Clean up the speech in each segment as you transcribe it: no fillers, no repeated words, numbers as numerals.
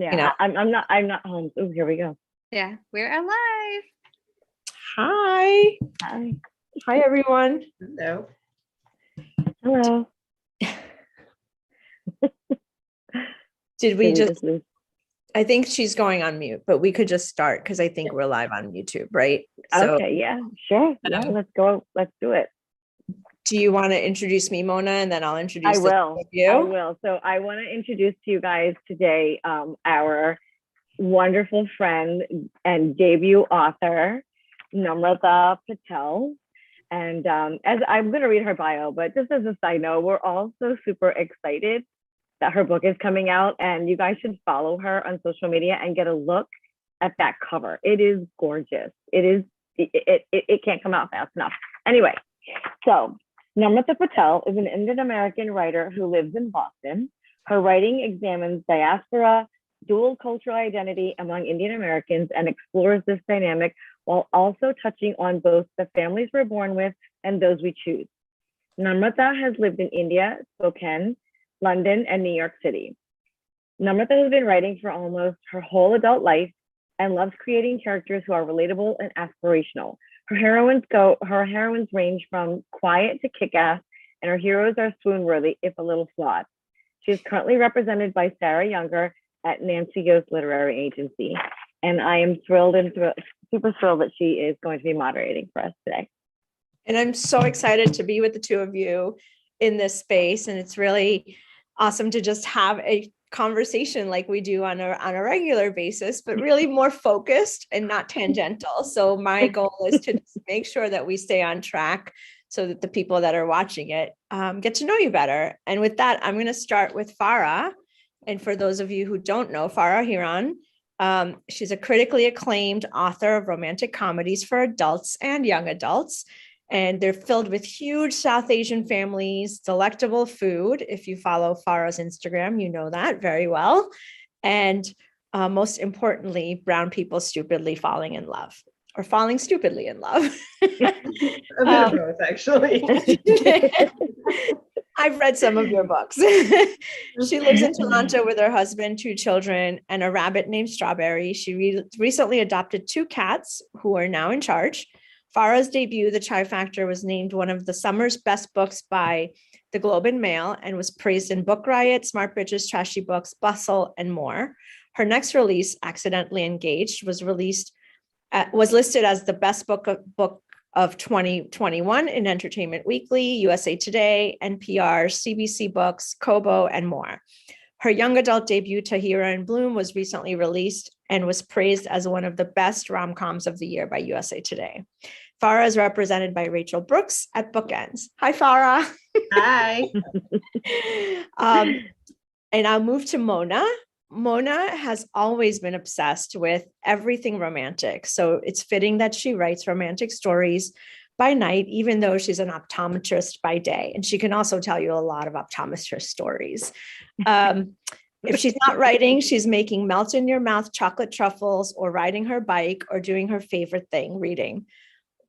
Yeah, you know. I'm not home. Oh, here we go. Yeah, we're alive. Hi. Hi. Hi, everyone. Hello. Hello. Did we just, lose? I think she's going on mute, but we could just start because I think we're live on YouTube, right? So Okay, yeah, sure. Yeah, let's go. Let's do it. do you want to introduce me, Mona, and then I'll introduce I will. you? I will. So I want to introduce to you guys today our wonderful friend and debut author, Namrata Patel. And as I'm going to read her bio, but just as a side note, we're all so super excited that her book is coming out, and you guys should follow her on social media and get a look at that cover. It is gorgeous. It can't come out fast enough. Anyway, so Namrata Patel is an Indian American writer who lives in Boston. Her writing examines diaspora, dual cultural identity among Indian Americans, and explores this dynamic while also touching on both the families we're born with and those we choose. Namrata has lived in India, Spokane, London, and New York City. Namrata has been writing for almost her whole adult life and loves creating characters who are relatable and aspirational. Her heroines range from quiet to kick-ass, and her heroes are swoon-worthy, if a little flawed. She is currently represented by Sarah Younger at Nancy Yost Literary Agency. And I am super thrilled that she is going to be moderating for us today. And I'm so excited to be with the two of you in this space. And it's really awesome to just have a conversation like we do on a regular basis, but really more focused and not tangential. So my goal is to make sure that we stay on track so that the people that are watching it get to know you better. And with that, I'm going to start with Farah. And for those of you who don't know Farah Hiran, she's a critically acclaimed author of romantic comedies for adults and young adults. And they're filled with huge South Asian families, delectable food. If you follow Farah's Instagram, you know that very well. And most importantly, brown people stupidly falling in love or falling stupidly in love. A bit of both, actually. I've read some of your books. She lives in Toronto with her husband, 2 children, and a rabbit named Strawberry. She recently adopted 2 cats who are now in charge. Farah's debut, The Chai Factor, was named one of the summer's best books by the Globe and Mail and was praised in Book Riot, Smart Bitches, Trashy Books, Bustle, and more. Her next release, Accidentally Engaged, was listed as the best book of 2021 in Entertainment Weekly, USA Today, NPR, CBC Books, Kobo, and more. Her young adult debut, Tahira in Bloom, was recently released and was praised as one of the best rom-coms of the year by USA Today. Farah is represented by Rachel Brooks at Bookends. Hi, Farah. Hi. And I'll move to Mona. Mona has always been obsessed with everything romantic. So it's fitting that she writes romantic stories by night, even though she's an optometrist by day. And she can also tell you a lot of optometrist stories. If she's not writing, she's making melt in your mouth chocolate truffles or riding her bike or doing her favorite thing, reading.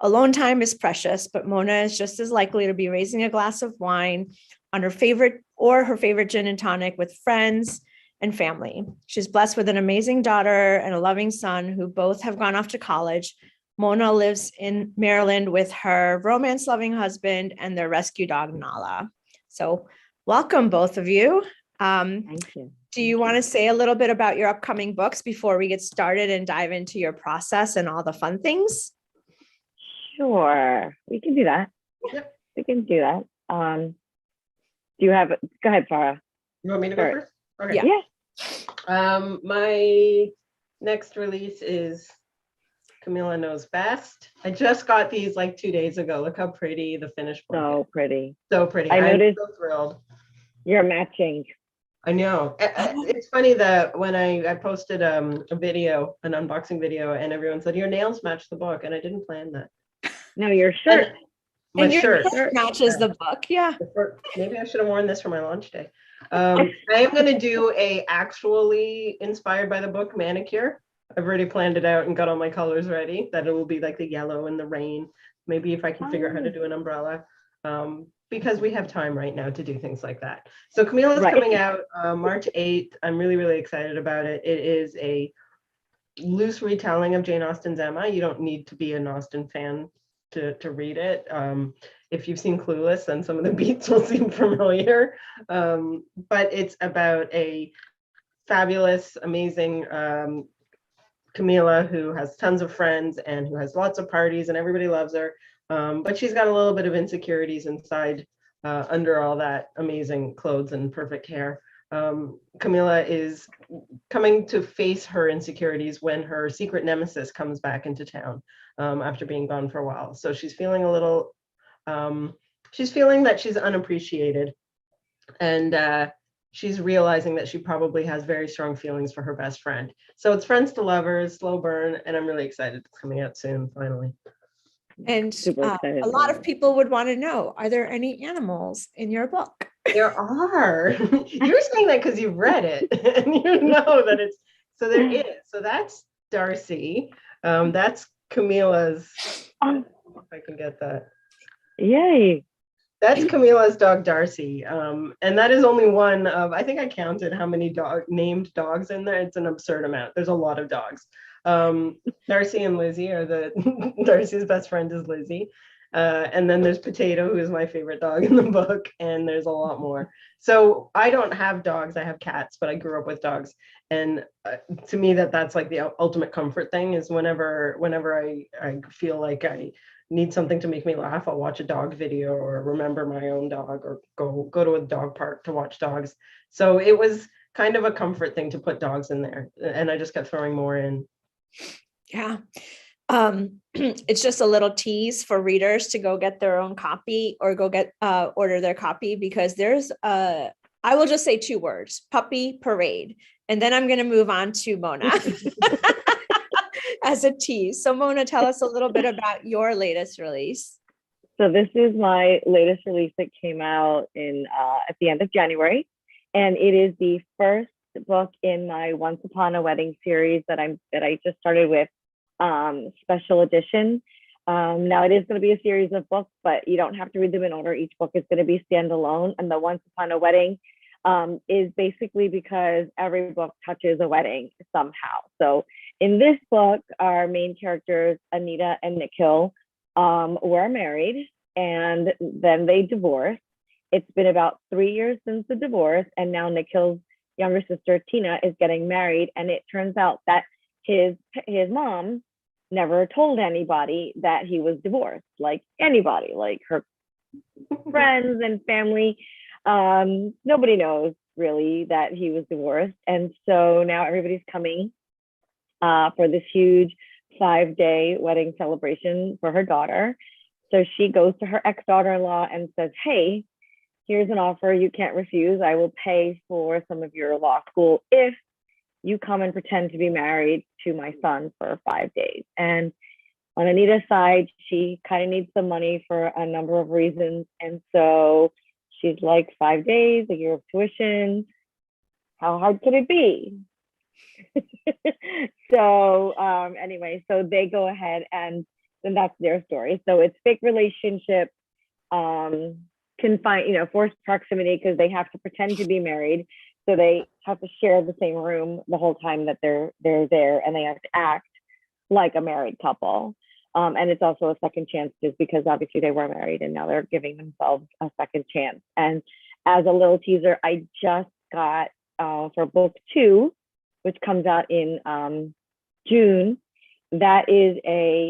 Alone time is precious, but Mona is just as likely to be raising a glass of wine on her favorite gin and tonic with friends and family. She's blessed with an amazing daughter and a loving son who both have gone off to college. Mona lives in Maryland with her romance-loving husband and their rescue dog, Nala. So welcome, both of you. Thank you. Do you want to say a little bit about your upcoming books before we get started and dive into your process and all the fun things? Sure, we can do that. Yep. We can do that. Do you have? Go ahead, Farah. You want me to go first? Okay. Yeah. My next release is Camilla Knows Best. I just got these like 2 days ago. Look how pretty the finished book So is. pretty. So pretty. I noticed. I'm so thrilled. You're matching. I know. It's funny that when I posted a video, an unboxing video, and everyone said, your nails match the book, and I didn't plan that. No, your shirt. My and your shirt matches the book. Yeah. Maybe I should have worn this for my launch day. I am going to do a actually inspired by the book manicure. I've already planned it out and got all my colors ready. That it will be like the yellow and the rain. Maybe if I can figure out how to do an umbrella. because we have time right now to do things like that. So Camilla's Right. coming out March 8th. I'm really, really excited about it. It is a loose retelling of Jane Austen's Emma. You don't need to be an Austen fan to read it. If you've seen Clueless, then some of the beats will seem familiar. But it's about a fabulous, amazing Camilla who has tons of friends and who has lots of parties and everybody loves her. But she's got a little bit of insecurities inside under all that amazing clothes and perfect hair. Camilla is coming to face her insecurities when her secret nemesis comes back into town after being gone for a while. So she's feeling a little, she's feeling that she's unappreciated, and she's realizing that she probably has very strong feelings for her best friend. So it's Friends to Lovers, slow burn, and I'm really excited it's coming out soon, finally. And Super excited a lot for of it. people would want to know, are there any animals in your book? There are. You're saying that because you've read it and you know that it's, so there is. So that's Darcy. That's Camilla's, Oh, if I can get that. yay. That's Camilla's dog, Darcy. And that is only one of, I think I counted how many named dogs in there. It's an absurd amount. There's a lot of dogs. Darcy and Lizzie are the, Darcy's best friend is Lizzie. And then there's Potato, who is my favorite dog in the book. And there's a lot more. So I don't have dogs. I have cats, but I grew up with dogs. And to me, that's like the ultimate comfort thing is whenever I feel like I need something to make me laugh, I'll watch a dog video or remember my own dog or go to a dog park to watch dogs. So it was kind of a comfort thing to put dogs in there. And I just kept throwing more in. Yeah. It's just a little tease for readers to go get their own copy or go get order their copy, because there's I will just say 2 words: puppy parade. And then I'm going to move on to Mona as a tease. So Mona, tell us a little bit about your latest release. So this is my latest release that came out in at the end of January, and it is the first book in my Once Upon a Wedding series that I just started with, special edition. Now it is going to be a series of books, but you don't have to read them in order. Each book is going to be standalone, and the Once Upon a Wedding is basically because every book touches a wedding somehow. So in this book, our main characters, Anita and Nikhil, were married and then they divorced. It's been about 3 years since the divorce, and now Nikhil's younger sister, Tina, is getting married. And it turns out that his mom never told anybody that he was divorced, like anybody, like her friends and family. Nobody knows really that he was divorced. And so now everybody's coming for this huge 5-day wedding celebration for her daughter. So she goes to her ex-daughter-in-law and says, hey, here's an offer you can't refuse. I will pay for some of your law school if you come and pretend to be married to my son for 5 days. And on Anita's side, she kind of needs some money for a number of reasons. And so she's like, 5 days, a year of tuition, how hard could it be? So anyway, so they go ahead and then that's their story. So it's fake relationship, confined, forced proximity, because they have to pretend to be married. So they have to share the same room the whole time that they're there, and they have to act like a married couple. And it's also a second chance, just because obviously they were married and now they're giving themselves a second chance. And as a little teaser, I just got for book 2, which comes out in June. That is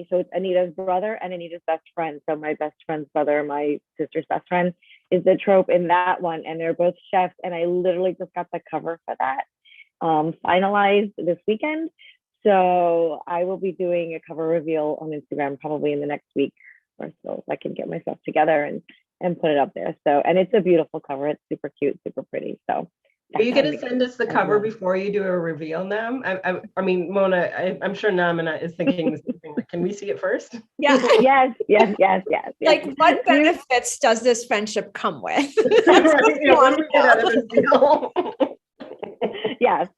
so it's Anita's brother and Anita's best friend. So my best friend's brother, my sister's best friend, is the trope in that one. And they're both chefs. And I literally just got the cover for that finalized this weekend. So I will be doing a cover reveal on Instagram probably in the next week or so, if I can get myself together and put it up there. So, and it's a beautiful cover. It's super cute, super pretty. So are you going to send us the cover before you do a reveal, Nam? I mean, Mona, I'm sure Namina is thinking the same thing. Like, can we see it first? Yeah. Yes. Like, what benefits does this friendship come with? What do we get out of this deal? Yes.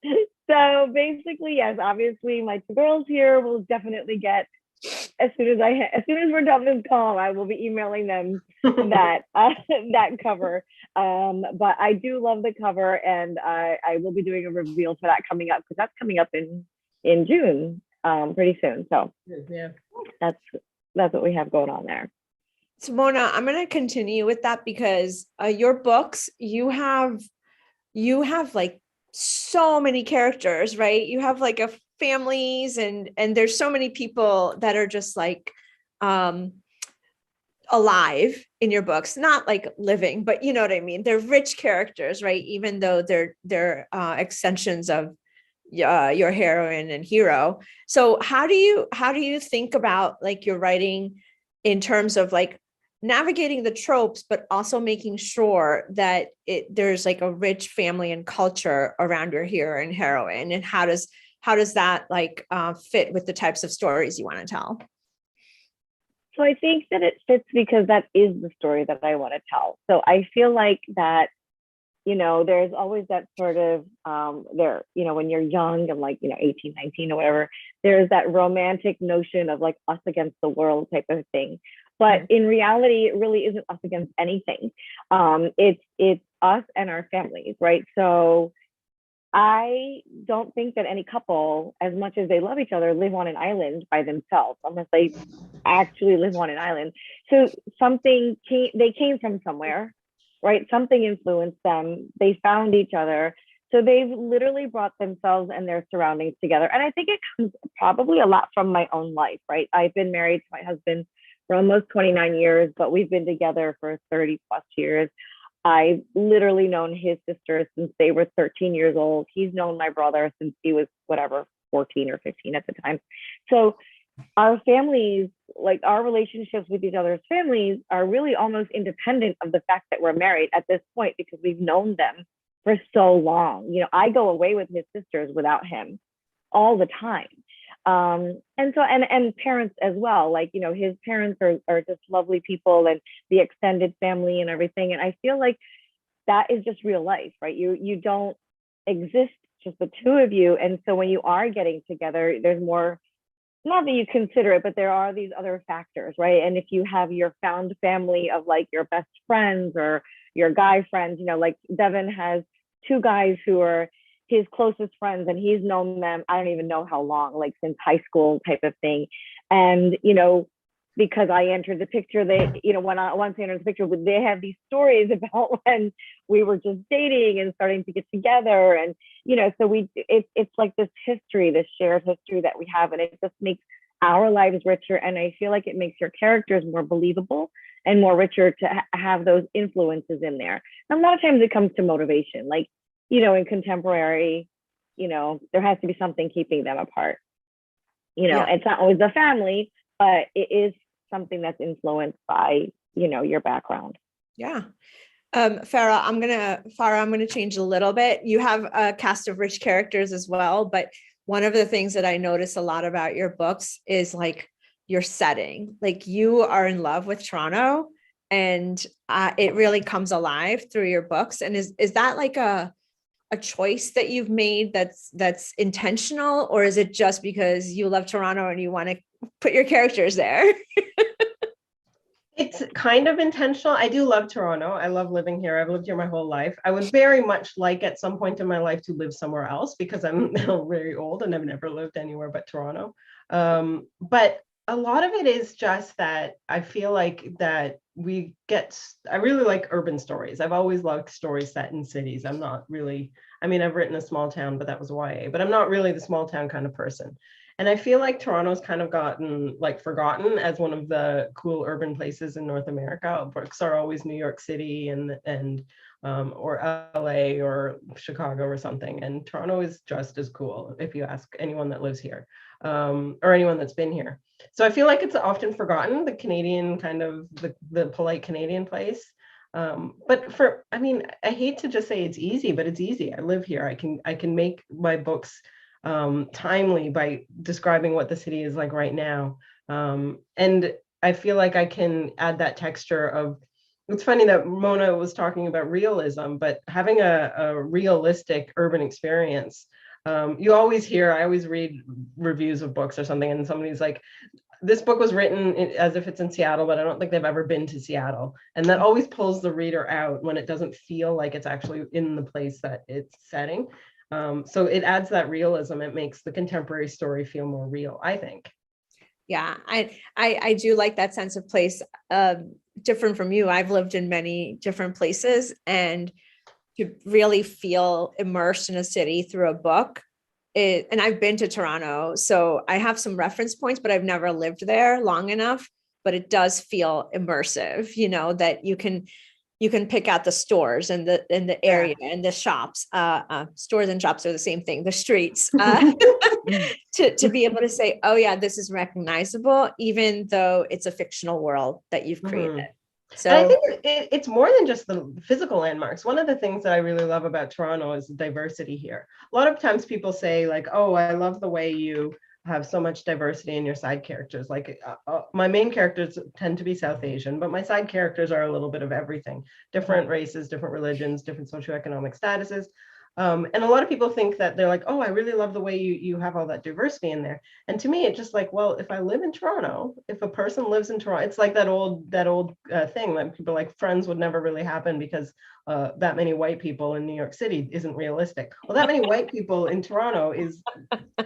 So basically, yes, obviously my 2 girls here will definitely get as soon as we're done this call, I will be emailing them that that cover. But I do love the cover, and I will be doing a reveal for that coming up, because that's coming up in June, pretty soon. So Yeah. that's what we have going on there. So Mona, I'm going to continue with that because your books, you have like so many characters, right? You have like a families and there's so many people that are just like alive in your books, not like living, but you know what I mean? They're rich characters, right? Even though they're extensions of your heroine and hero. So how do you think about like your writing in terms of like navigating the tropes, but also making sure that there's like a rich family and culture around your hero and heroine, and how does that like fit with the types of stories you want to tell? So I think that it fits because that is the story that I want to tell. So I feel like that, you know, there's always that sort of when you're young and like, 18, 19 or whatever, there's that romantic notion of like us against the world type of thing. But in reality, it really isn't us against anything. It's us and our families, right? So I don't think that any couple, as much as they love each other, live on an island by themselves, unless they actually live on an island. So they came from somewhere, right? Something influenced them. They found each other. So they've literally brought themselves and their surroundings together. And I think it comes probably a lot from my own life, right? I've been married to my husband for almost 29 years, but we've been together for 30 plus years. I've literally known his sisters since they were 13 years old. He's known my brother since he was 14 or 15 at the time. So our families, like our relationships with each other's families, are really almost independent of the fact that we're married at this point, because we've known them for so long. I go away with his sisters without him all the time. And so, and parents as well, like, his parents are just lovely people, and the extended family and everything. And I feel like that is just real life, right? You don't exist just the two of you. And so when you are getting together, there's more, not that you consider it, but there are these other factors, right? And if you have your found family of like your best friends or your guy friends, like Devin has two guys who are his closest friends, and he's known them, I don't even know how long, like since high school type of thing. And, because I entered the picture, they, once I entered the picture, they have these stories about when we were just dating and starting to get together. And, so it's like this history, this shared history that we have, and it just makes our lives richer. And I feel like it makes your characters more believable and more richer to have those influences in there. And a lot of times it comes to motivation, like, in contemporary, there has to be something keeping them apart. It's not always the family, but it is something that's influenced by, your background. Yeah. Farah, I'm going to change a little bit. You have a cast of rich characters as well, but one of the things that I notice a lot about your books is like your setting. Like you are in love with Toronto, and it really comes alive through your books. And is that like a choice that you've made that's intentional, or is it just because you love Toronto and you want to put your characters there? It's kind of intentional. I do love Toronto. I love living here. I've lived here my whole life. I would very much like at some point in my life to live somewhere else, because I'm now very old and I've never lived anywhere but Toronto. But a lot of it is just that I feel like that I really like urban stories. I've always loved stories set in cities. I'm not really, I've written a small town, but that was YA, but I'm not really the small town kind of person. And I feel like Toronto's kind of gotten like forgotten as one of the cool urban places in North America. Books are always New York City and or LA or Chicago or something. And Toronto is just as cool if you ask anyone that lives here, or anyone that's been here. So I feel like it's often forgotten, the Canadian kind of the polite Canadian place. But I hate to just say it's easy, but it's easy. I live here. I can make my books timely by describing what the city is like right now. And I feel like I can add that texture of, it's funny that Mona was talking about realism, but having a realistic urban experience. I always read reviews of books or something, and somebody's like, this book was written as if it's in Seattle, but I don't think they've ever been to Seattle. And that always pulls the reader out when it doesn't feel like it's actually in the place that it's setting. So it adds that realism. It makes the contemporary story feel more real, I think. Yeah, I do like that sense of place. Different from you, I've lived in many different places, and to really feel immersed in a city through a book, and I've been to Toronto, so I have some reference points, but I've never lived there long enough. But it does feel immersive, that you can pick out the stores and the area and the shops. Stores and shops are the same thing, the streets, to be able to say, oh yeah, this is recognizable, even though it's a fictional world that you've created. So and I think it's more than just the physical landmarks. One of the things that I really love about Toronto is the diversity here. A lot of times people say like, oh, I love the way you have so much diversity in your side characters. Like my main characters tend to be South Asian, but my side characters are a little bit of everything, different races, different religions, different socioeconomic statuses. And a lot of people think that they're like, oh, I really love the way you have all that diversity in there. And to me, it's just like, well, if I live in Toronto, if a person lives in Toronto, it's like that old thing that people like Friends would never really happen because that many white people in New York City isn't realistic. Well, that many white people in Toronto is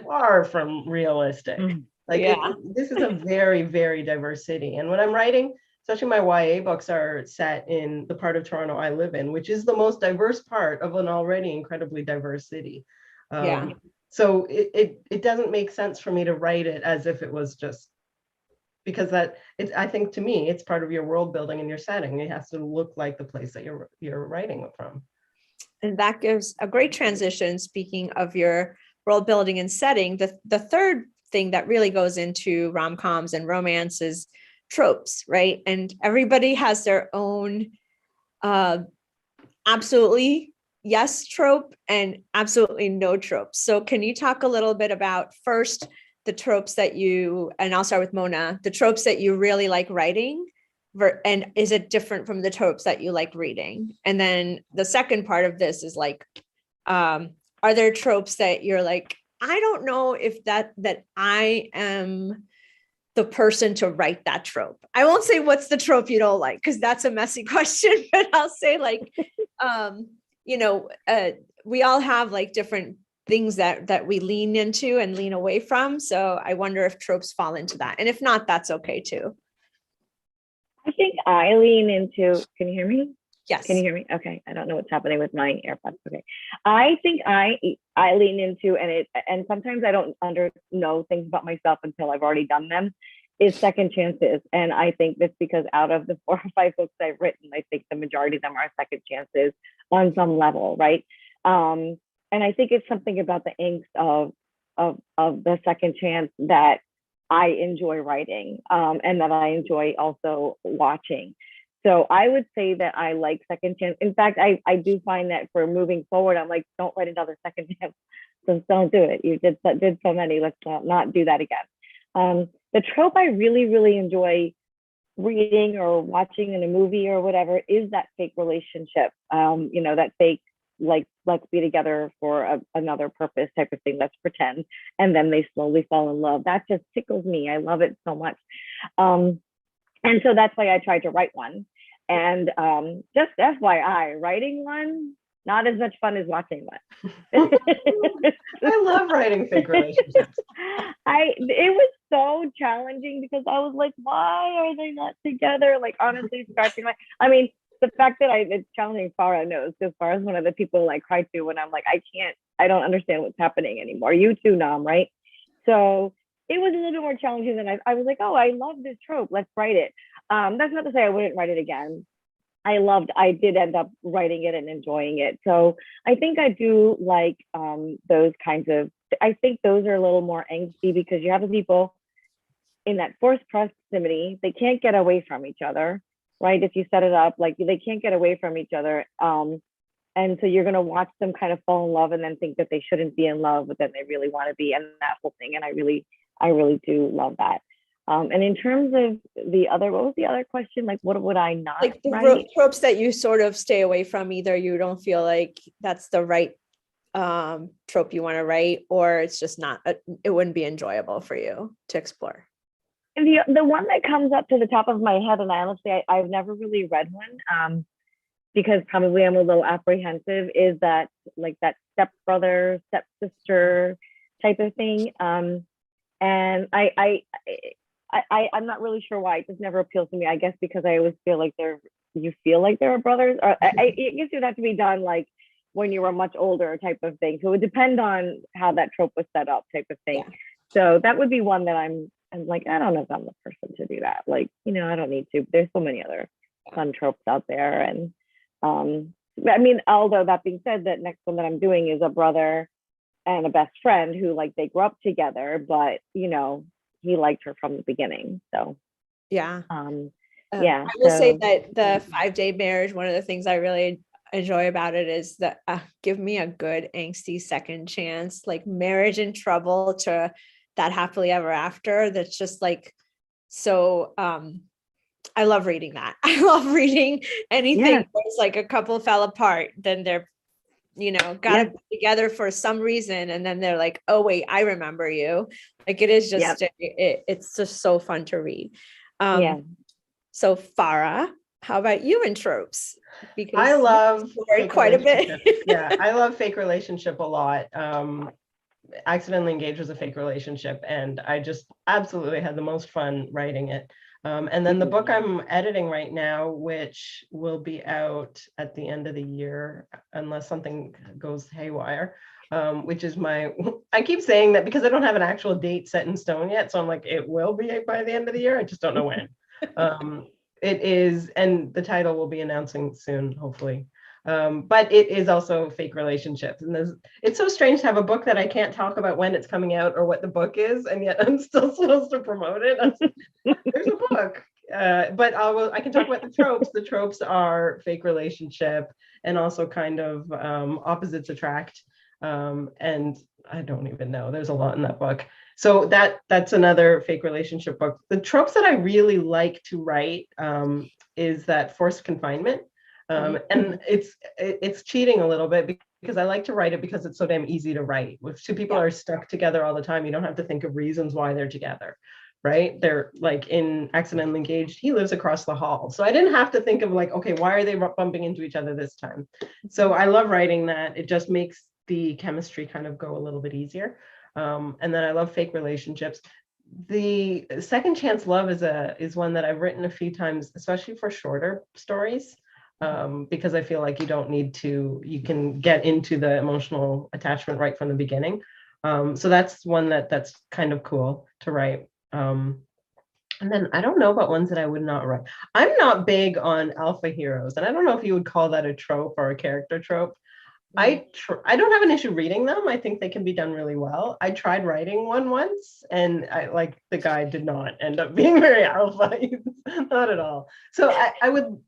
far from realistic. Like this is a very, very diverse city. And when I'm writing, especially my YA books are set in the part of Toronto I live in, which is the most diverse part of an already incredibly diverse city. So it doesn't make sense for me to write it as if it was just because I think to me, it's part of your world building and your setting. It has to look like the place that you're writing from. And that gives a great transition. Speaking of your world building and setting, the third thing that really goes into rom-coms and romance is tropes, right? And everybody has their own absolutely yes trope and absolutely no tropes. So can you talk a little bit about first the tropes that and I'll start with Mona, the tropes that you really like writing, and is it different from the tropes that you like reading? And then the second part of this is like, are there tropes that you're like, I don't know if that I am the person to write that trope? I won't say what's the trope you don't like, because that's a messy question, but I'll say like, we all have like different things that we lean into and lean away from. So I wonder if tropes fall into that. And if not, that's okay too. I think I lean into, can you hear me? Yes. Can you hear me? Okay. I don't know what's happening with my AirPods. Okay. I think I lean into, and sometimes I don't know things about myself until I've already done them, is second chances. And I think that's because out of the 4 or 5 books I've written, I think the majority of them are second chances on some level, right? And I think it's something about the angst of the second chance that I enjoy writing, and that I enjoy also watching. So I would say that I like second chance. In fact, I do find that for moving forward, I'm like, don't write another second chance. Just don't do it. You did so many. Let's not do that again. The trope I really, really enjoy reading or watching in a movie or whatever is that fake relationship. That fake, like, let's be together for another purpose type of thing. Let's pretend. And then they slowly fall in love. That just tickles me. I love it so much. And so that's why I tried to write one. And just FYI, writing one, not as much fun as watching one. I love writing fake relationships. It was so challenging because I was like, why are they not together? Like, honestly, scratching I mean, the fact that it's challenging Farah knows, because Farah's one of the people I cry to when I'm like, I don't understand what's happening anymore. You too, Nam, right? So it was a little bit more challenging than I was like, oh, I love this trope. Let's write it. That's not to say I wouldn't write it again. I did end up writing it and enjoying it. So I think I do like those kinds of, I think those are a little more angsty because you have the people in that forced proximity, they can't get away from each other, right? If you set it up, like they can't get away from each other. And so you're going to watch them kind of fall in love and then think that they shouldn't be in love, but then they really want to be, and that whole thing. And I really do love that. And in terms of what was the other question? Like, what would I not like the write? Tropes that you sort of stay away from, either you don't feel like that's the right trope you want to write, or it's just not, it wouldn't be enjoyable for you to explore. the one that comes up to the top of my head, and I honestly I've never really read one, because probably I'm a little apprehensive, is that like that stepbrother, stepsister type of thing. And I'm not really sure why. It just never appeals to me. I guess because I always feel like you feel like they're brothers, or I guess it would have to be done like when you were much older type of thing. So it would depend on how that trope was set up type of thing. Yeah. So that would be one that I'm like, I don't know if I'm the person to do that. Like, I don't need to. There's so many other fun tropes out there. And I mean, although that being said, that next one that I'm doing is a brother and a best friend who like they grew up together, but he liked her from the beginning. So Yeah. yeah. I will say so- that the 5-day marriage, one of the things I really enjoy about it is that give me a good angsty second chance, like Marriage in Trouble to that Happily Ever After. That's just like, so I love reading that. I love reading anything Yeah. where it's like a couple fell apart, then they're, got together for some reason. And then they're like, oh wait, I remember you. Like it is just, it's just so fun to read. Yeah. So Farah, how about you in tropes? Because I love you read fake quite a bit. relationship. Yeah, I love fake relationship a lot. Accidentally Engaged was a fake relationship, and I just absolutely had the most fun writing it. And then the book I'm editing right now, which will be out at the end of the year, unless something goes haywire, which is I keep saying that because I don't have an actual date set in stone yet. So I'm like, it will be by the end of the year. I just don't know when. It is, and the title will be announcing soon, hopefully. But it is also fake relationships. And it's so strange to have a book that I can't talk about when it's coming out or what the book is, and yet I'm still supposed to promote it. There's a book. But I can talk about the tropes. The tropes are fake relationship and also kind of opposites attract. And I don't even know. There's a lot in that book. So that's another fake relationship book. The tropes that I really like to write is that forced confinement. And it's cheating a little bit because I like to write it because it's so damn easy to write. If two people are stuck together all the time, you don't have to think of reasons why they're together, right? They're like in Accidentally Engaged, he lives across the hall. So I didn't have to think of like, okay, why are they bumping into each other this time? So I love writing that. It just makes the chemistry kind of go a little bit easier. And then I love fake relationships. The Second Chance Love is one that I've written a few times, especially for shorter stories. Because I feel like you can get into the emotional attachment right from the beginning. So that's one that's kind of cool to write. And then I don't know about ones that I would not write. I'm not big on alpha heroes, and I don't know if you would call that a trope or a character trope. I don't have an issue reading them. I think they can be done really well. I tried writing one once, and the guy did not end up being very alpha, not at all. So I would.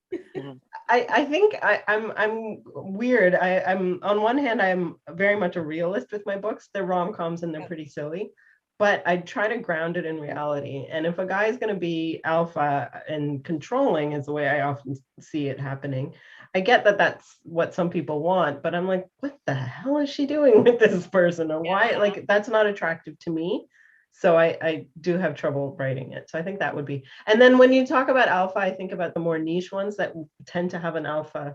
I think I'm weird. I'm on one hand, I'm very much a realist with my books. They're rom-coms and they're pretty silly, but I try to ground it in reality. And if a guy is going to be alpha and controlling, is the way I often see it happening. I get that that's what some people want, but I'm like, what the hell is she doing with this person, or why? Like, that's not attractive to me. So I do have trouble writing it. So I think that would be. And then when you talk about alpha, I think about the more niche ones that tend to have an alpha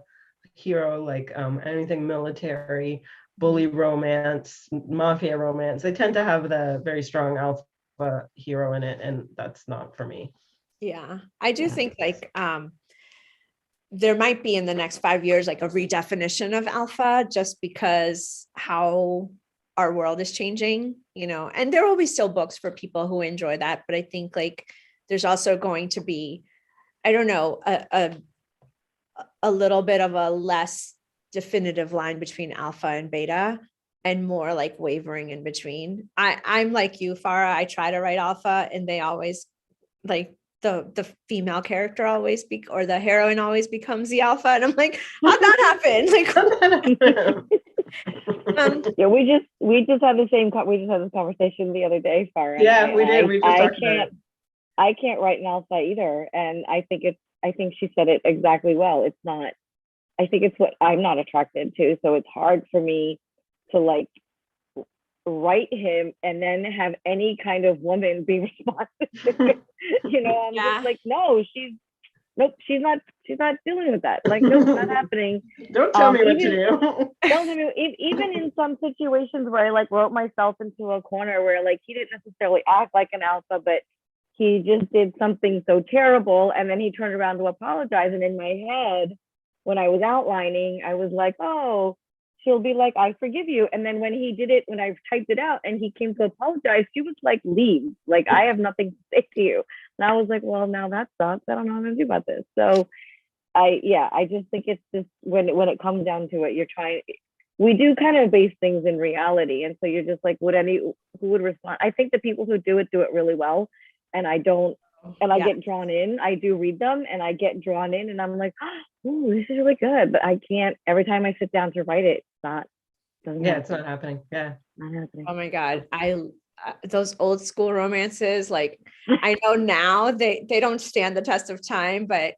hero, like anything military, bully romance, mafia romance. They tend to have the very strong alpha hero in it, and that's not for me. Yeah, I do think like there might be in the next 5 years like a redefinition of alpha, just because how our world is changing, and there will be still books for people who enjoy that. But I think like there's also going to be, I don't know, a little bit of a less definitive line between alpha and beta, and more like wavering in between. I'm like you, Farah. I try to write alpha, and they always like the female character always or the heroine always becomes the alpha, and I'm like, how'd that happen? Like, yeah, we just had this conversation the other day, Farah. Yeah, we did. We just talked about it. I can't write an alpha either, and I think she said it exactly well. It's not. I think it's what I'm not attracted to, so it's hard for me to like write him and then have any kind of woman be responsive to it. I'm Yeah. just like, no, nope, she's not dealing with that. Like, nope, not happening. Don't tell me what to even- do. Don't get me, even in some situations where I like wrote myself into a corner where like he didn't necessarily act like an alpha, but he just did something so terrible, and then he turned around to apologize. And in my head, when I was outlining, I was like, oh, she'll be like, I forgive you. And then when he did it, when I typed it out and he came to apologize, she was like, leave. Like, I have nothing to say to you. And I was like, well, now that sucks. I don't know what to do about this. So I just think it's just when it comes down to it, we do kind of base things in reality. And so you're just like, who would respond? I think the people who do it really well. And I don't, and I get drawn in. I do read them and I get drawn in and I'm like, oh, this is really good. But I can't, every time I sit down to write it, It's not happening. Yeah. not happening. Oh my God. Those old school romances, like I know now they don't stand the test of time, but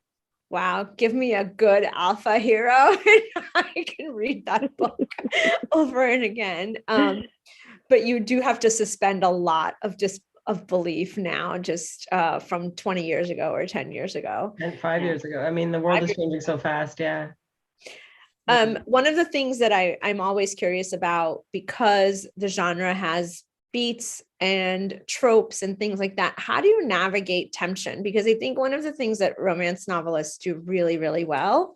wow, give me a good alpha hero and I can read that book over and again. But you do have to suspend a lot of belief now, just from 20 years ago or 10 years ago. And 5 years ago. I mean, the world is changing so fast. Yeah. One of the things that I'm always curious about, because the genre has beats and tropes and things like that, how do you navigate tension? Because I think one of the things that romance novelists do really, really well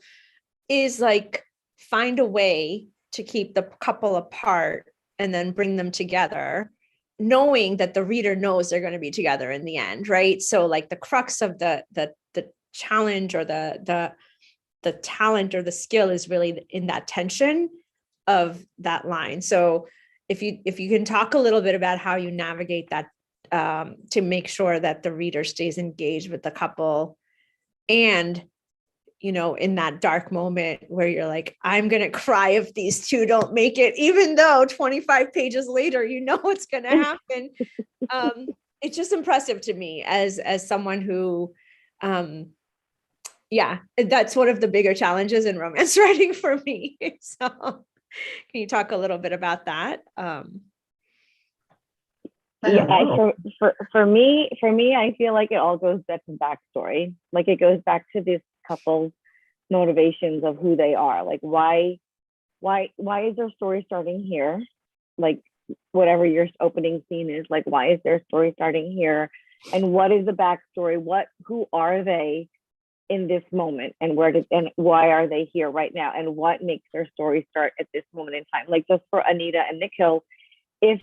is like find a way to keep the couple apart and then bring them together, knowing that the reader knows they're going to be together in the end, right? So like the crux of the challenge or the talent or the skill is really in that tension of that line. So if you can talk a little bit about how you navigate that to make sure that the reader stays engaged with the couple, and in that dark moment where you're like, I'm gonna cry if these two don't make it, even though 25 pages later what's gonna happen. It's just impressive to me as someone who that's one of the bigger challenges in romance writing for me. So can you talk a little bit about that? For me, I feel like it all goes back to backstory. Like it goes back to this couple's motivations of who they are. Like why is their story starting here? Like whatever your opening scene is, like why is their story starting here? And what is the backstory? Who are they in this moment, and why are they here right now, and what makes their story start at this moment in time? Like just for Anita and Nikhil, if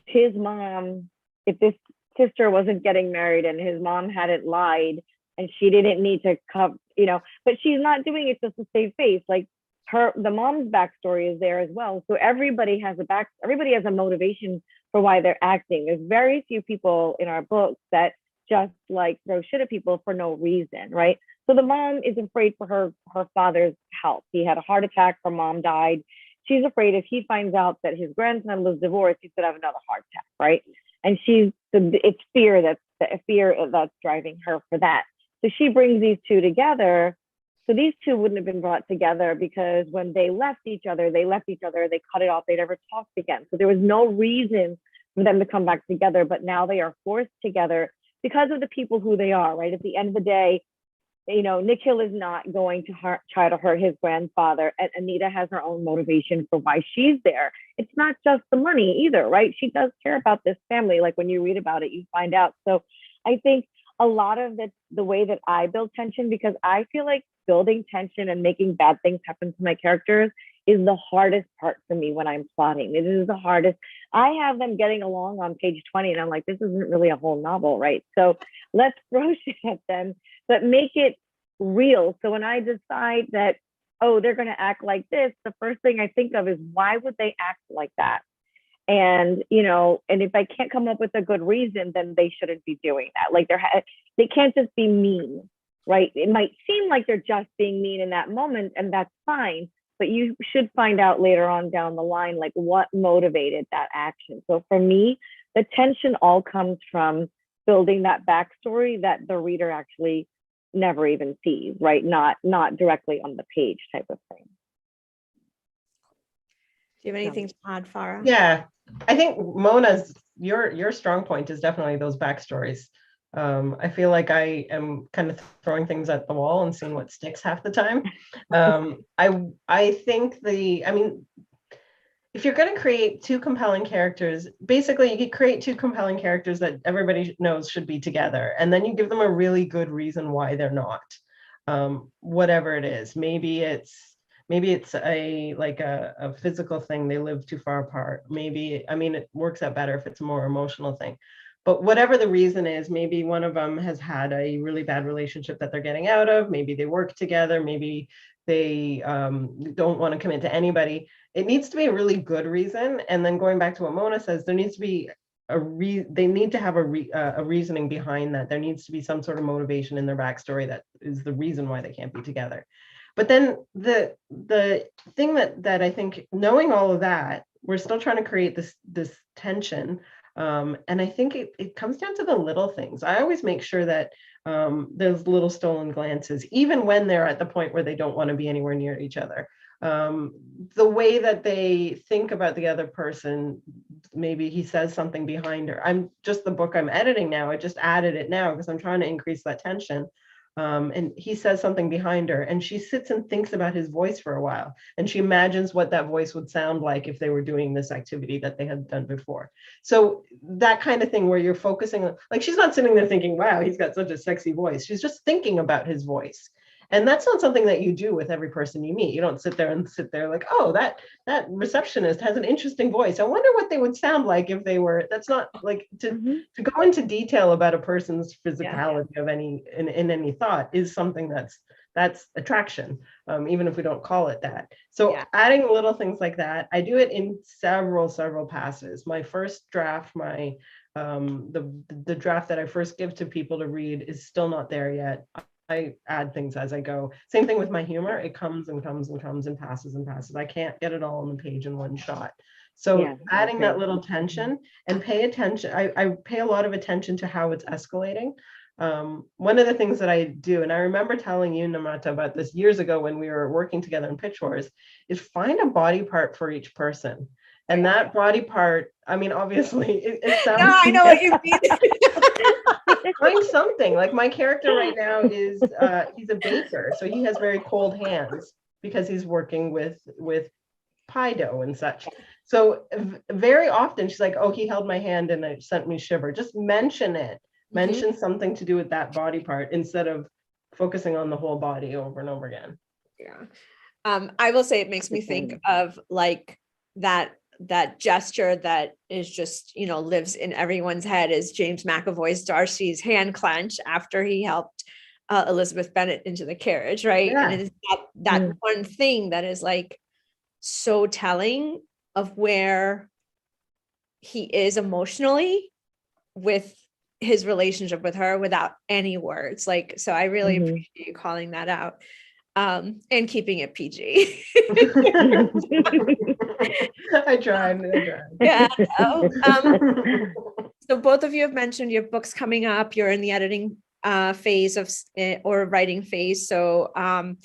this sister wasn't getting married and his mom hadn't lied and she didn't need to come, but she's not doing it just to save face. Like the mom's backstory is there as well. So everybody has a motivation for why they're acting. There's very few people in our books that just like throw shit at people for no reason, right? So the mom is afraid for her father's health. He had a heart attack. Her mom died. She's afraid if he finds out that his grandson was divorced, he's gonna have another heart attack, right? And it's fear that's driving her for that. So she brings these two together. So these two wouldn't have been brought together because when they left each other, they cut it off, they never talked again. So there was no reason for them to come back together, but now they are forced together because of the people who they are, right? At the end of the day, Nikhil is not going to try to hurt his grandfather, and Anita has her own motivation for why she's there. It's not just the money either, right? She does care about this family. Like when you read about it, you find out. So I think a lot of the way that I build tension, because I feel like building tension and making bad things happen to my characters is the hardest part for me when I'm plotting. It is the hardest. I have them getting along on page 20 and I'm like, this isn't really a whole novel, right? So let's throw shit at them, but make it real. So when I decide that, oh, they're going to act like this, the first thing I think of is why would they act like that? And, and if I can't come up with a good reason, then they shouldn't be doing that. Like they can't just be mean, right? It might seem like they're just being mean in that moment, and that's fine. But you should find out later on down the line, like what motivated that action. So for me, the tension all comes from building that backstory that the reader actually never even sees, right? Not directly on the page type of thing. you have anything to add, Farah? Yeah, I think Mona's your strong point is definitely those backstories. I feel like I am kind of throwing things at the wall and seeing what sticks half the time. I think I mean, if you're going to create two compelling characters, basically you could create two compelling characters that everybody knows should be together, and then you give them a really good reason why they're not. Whatever it is, maybe it's a physical thing, they live too far apart. Maybe, I mean, it works out better if it's a more emotional thing. But whatever the reason is, maybe one of them has had a really bad relationship that they're getting out of. Maybe they work together. Maybe they don't want to commit to anybody. It needs to be a really good reason. And then going back to what Mona says, there needs to be they need to have a reasoning behind that. There needs to be some sort of motivation in their backstory that is the reason why they can't be together. But then the thing that I think, knowing all of that, we're still trying to create this tension. And I think it comes down to the little things. I always make sure that there's little stolen glances, even when they're at the point where they don't want to be anywhere near each other. The way that they think about the other person, maybe he says something behind her. The book I'm editing now, I just added it now because I'm trying to increase that tension. And he says something behind her, and she sits and thinks about his voice for a while, and she imagines what that voice would sound like if they were doing this activity that they had done before. So that kind of thing where you're focusing on, like, she's not sitting there thinking, wow, he's got such a sexy voice. She's just thinking about his voice. And that's not something that you do with every person you meet. You don't sit there like, oh, that receptionist has an interesting voice. I wonder what they would sound like if they were. That's not like to go into detail about a person's physicality of any in any thought is something that's attraction, even if we don't call it that. So adding little things like that, I do it in several passes. My first draft, the draft that I first give to people to read is still not there yet. I add things as I go. Same thing with my humor. It comes and comes and comes and passes and passes. I can't get it all on the page in one shot. So adding that little tension and pay attention. I pay a lot of attention to how it's escalating. One of the things that I do, and I remember telling you, Namrata, about this years ago when we were working together in Pitch Wars, is find a body part for each person. And that body part, I mean, obviously, it sounds. No, I know what you mean. Find something. Like my character right now is he's a baker, so he has very cold hands because he's working with pie dough and such. So very often she's like, oh, he held my hand and it sent me shiver. Just mention it. Mention something to do with that body part instead of focusing on the whole body over and over again. Yeah. I will say it makes me think of like that gesture that is just, lives in everyone's head is James McAvoy's Darcy's hand clench after he helped Elizabeth Bennet into the carriage, right? Yeah. And it is that one thing that is like so telling of where he is emotionally with his relationship with her without any words. Like, so I really appreciate you calling that out. And keeping it PG. I tried. Yeah. So both of you have mentioned your book's coming up. You're in the editing phase or writing phase. So I'll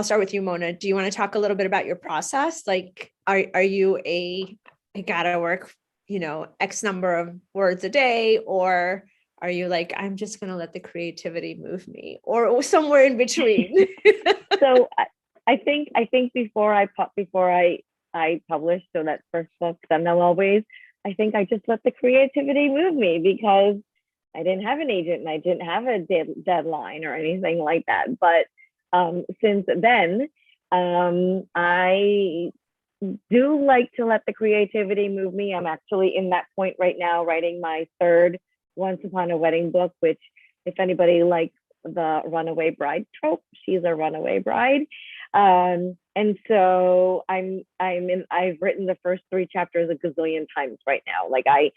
start with you, Mona. Do you want to talk a little bit about your process? Like, are you I gotta work, X number of words a day, or are you like, I'm just going to let the creativity move me, or somewhere in between? So I think before I published, so that first book, Some Know Always, I think I just let the creativity move me because I didn't have an agent and I didn't have a deadline or anything like that. But since then, I do like to let the creativity move me. I'm actually in that point right now, writing my third Once Upon a Wedding book, which, if anybody likes the runaway bride trope, she's a runaway bride. And so I've written the first 3 chapters a gazillion times right now. Like I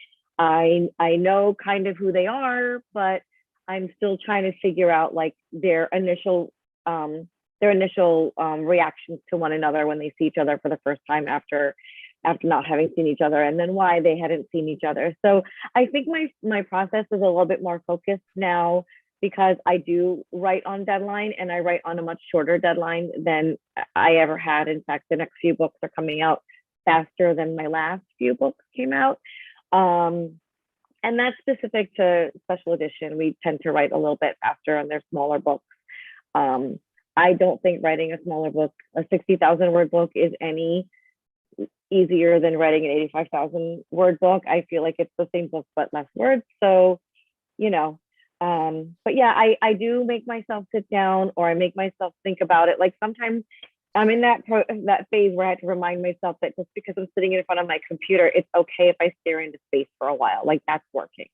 know kind of who they are, but I'm still trying to figure out like their initial reactions to one another when they see each other for the first time after not having seen each other, and then why they hadn't seen each other. So I think my process is a little bit more focused now because I do write on deadline, and I write on a much shorter deadline than I ever had. In fact, the next few books are coming out faster than my last few books came out. And that's specific to special edition. We tend to write a little bit faster on their smaller books. I don't think writing a smaller book, a 60,000 word book, is any easier than writing an 85,000 word book. I feel like it's the same book but less words. So, but yeah, I do make myself sit down, or I make myself think about it. Like sometimes I'm in that phase where I had to remind myself that just because I'm sitting in front of my computer, it's okay if I stare into space for a while. Like that's working.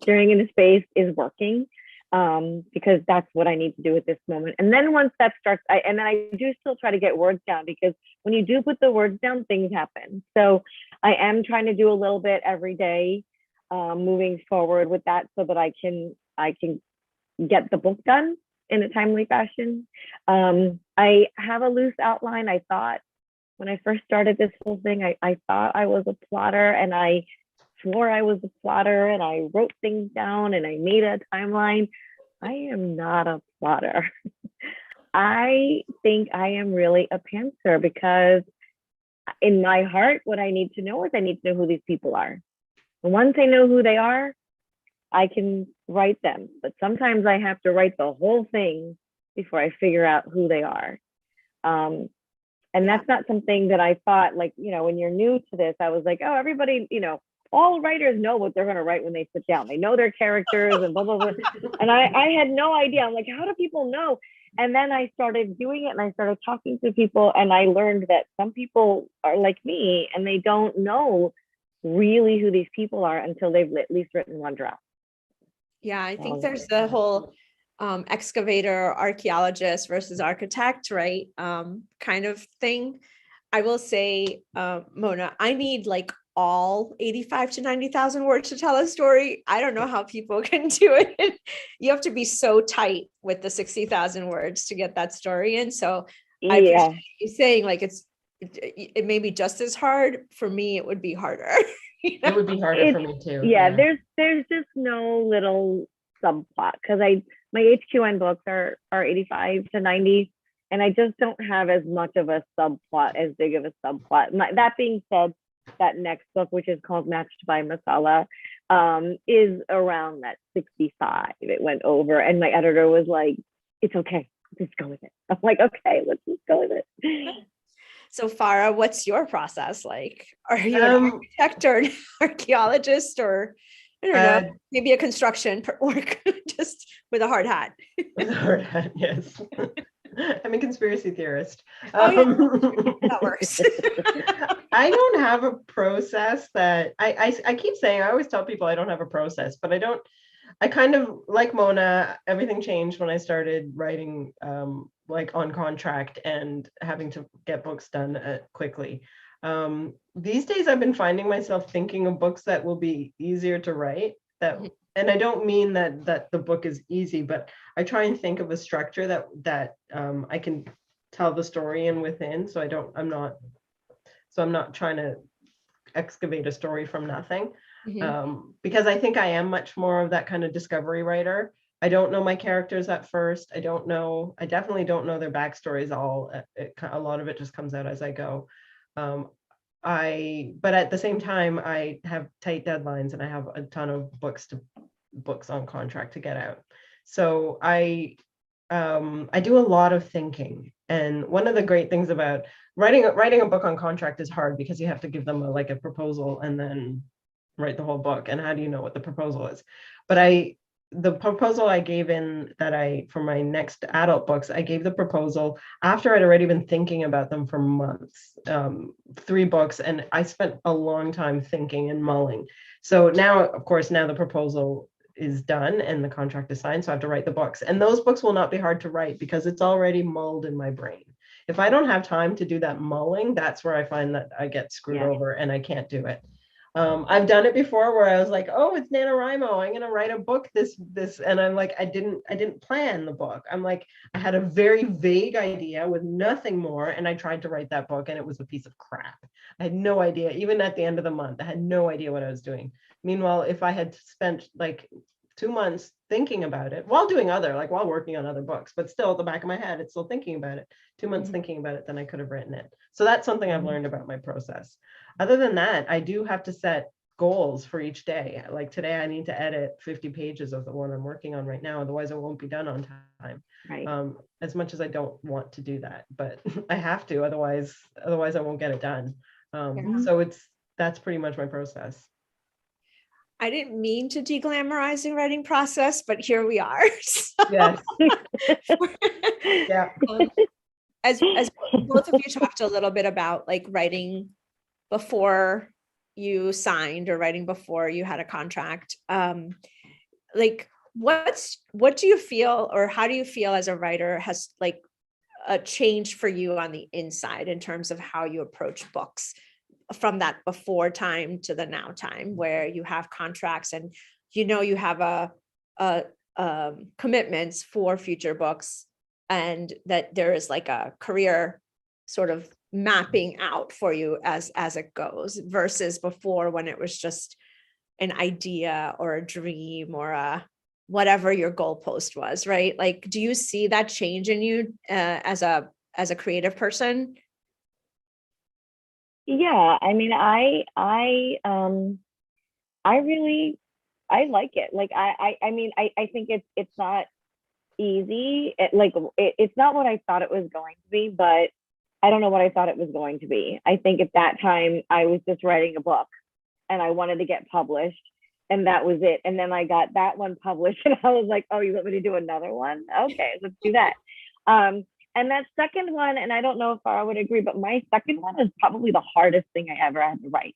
Staring into space is working, because that's what I need to do at this moment. And then once that starts, and then I do still try to get words down, because when you do put the words down, things happen. So I am trying to do a little bit every day, moving forward with that, so that I can get the book done in a timely fashion. I have a loose outline. I thought when I first started this whole thing, I thought I was a plotter, and I swore I was a plotter, and I wrote things down and I made a timeline. I am not a plotter. I think I am really a pantser, because in my heart, what I need to know is I need to know who these people are. And once I know who they are, I can write them. But sometimes I have to write the whole thing before I figure out who they are. And that's not something that I thought, like, when you're new to this, I was like, oh, everybody, all writers know what they're going to write when they sit down. They know their characters and blah, blah, blah. And I had no idea. I'm like, how do people know? And then I started doing it, and I started talking to people, and I learned that some people are like me, and they don't know really who these people are until they've at least written one draft. Yeah, I think there's the whole excavator, archaeologist versus architect, right? Kind of thing. I will say, Mona, I need like all 85 to 90,000 words to tell a story. I don't know how people can do it. You have to be so tight with the 60,000 words to get that story in. So I appreciate you saying, like, it may be just as hard. For me, it would be harder. It would be harder for me too. Yeah, there's just no little subplot, because my HQN books are 85 to 90, and I just don't have as much of a subplot, as big of a subplot. That being said, that next book, which is called Matched by Masala, is around that 65. It went over, and my editor was like, it's okay, just go with it. I'm like, okay, let's just go with it. So Farah, what's your process like? Are you an architect or an archaeologist, or I don't know, maybe a construction work, just with a hard hat? With a hard hat, yes. I'm a conspiracy theorist. That works. I don't have a process that I keep saying. I always tell people I don't have a process, but I kind of, like Mona, everything changed when I started writing like on contract and having to get books done quickly. These days I've been finding myself thinking of books that will be easier to write, and I don't mean that the book is easy, but I try and think of a structure that I can tell the story in within. So I'm not trying to excavate a story from nothing. Because I think I am much more of that kind of discovery writer. I don't know my characters at first. I definitely don't know their backstories all. A lot of it just comes out as I go. But at the same time, I have tight deadlines, and I have a ton of books on contract to get out. So I do a lot of thinking. And one of the great things about writing a book on contract is hard, because you have to give them a proposal and then write the whole book. And how do you know what the proposal is? But the proposal I gave for my next adult books, I gave the proposal after I'd already been thinking about them for months, 3 books. And I spent a long time thinking and mulling. So now, of course, the proposal is done and the contract is signed. So I have to write the books, and those books will not be hard to write, because it's already mulled in my brain. If I don't have time to do that mulling, that's where I find that I get screwed over and I can't do it. I've done it before where I was like, oh, it's NaNoWriMo, I'm going to write a book this, and I'm like, I didn't plan the book. I'm like, I had a very vague idea with nothing more. And I tried to write that book, and it was a piece of crap. I had no idea. Even at the end of the month, I had no idea what I was doing. Meanwhile, if I had spent like 2 months thinking about it while doing while working on other books, but still at the back of my head, it's still thinking about it. 2 months Mhm. thinking about it, then I could have written it. So that's something I've Mhm. learned about my process. Other than that, I do have to set goals for each day. Like today, I need to edit 50 pages of the one I'm working on right now. Otherwise, I won't be done on time. Right. As much as I don't want to do that, but I have to. Otherwise, I won't get it done. Yeah. So that's pretty much my process. I didn't mean to deglamorize the writing process, but here we are. So, Yes. Yeah. as both of you talked a little bit about like writing before you signed or writing before you had a contract, like what do you feel, or how do you feel as a writer has like changed for you on the inside in terms of how you approach books from that before time to the now time where you have contracts and you have a commitments for future books, and that there is like a career sort of mapping out for you as it goes, versus before when it was just an idea or a dream or a whatever your goalpost was, right? Like, do you see that change in you as a creative person? Yeah, I mean, I really, I like it. Like, I mean, I think it's not easy. It's not what I thought it was going to be, but I don't know what I thought it was going to be. I think at that time I was just writing a book and I wanted to get published, and that was it. And then I got that one published and I was like, oh, you want me to do another one? Okay, let's do that. And that second one, and I don't know if Farah would agree, but my second one is probably the hardest thing I ever had to write.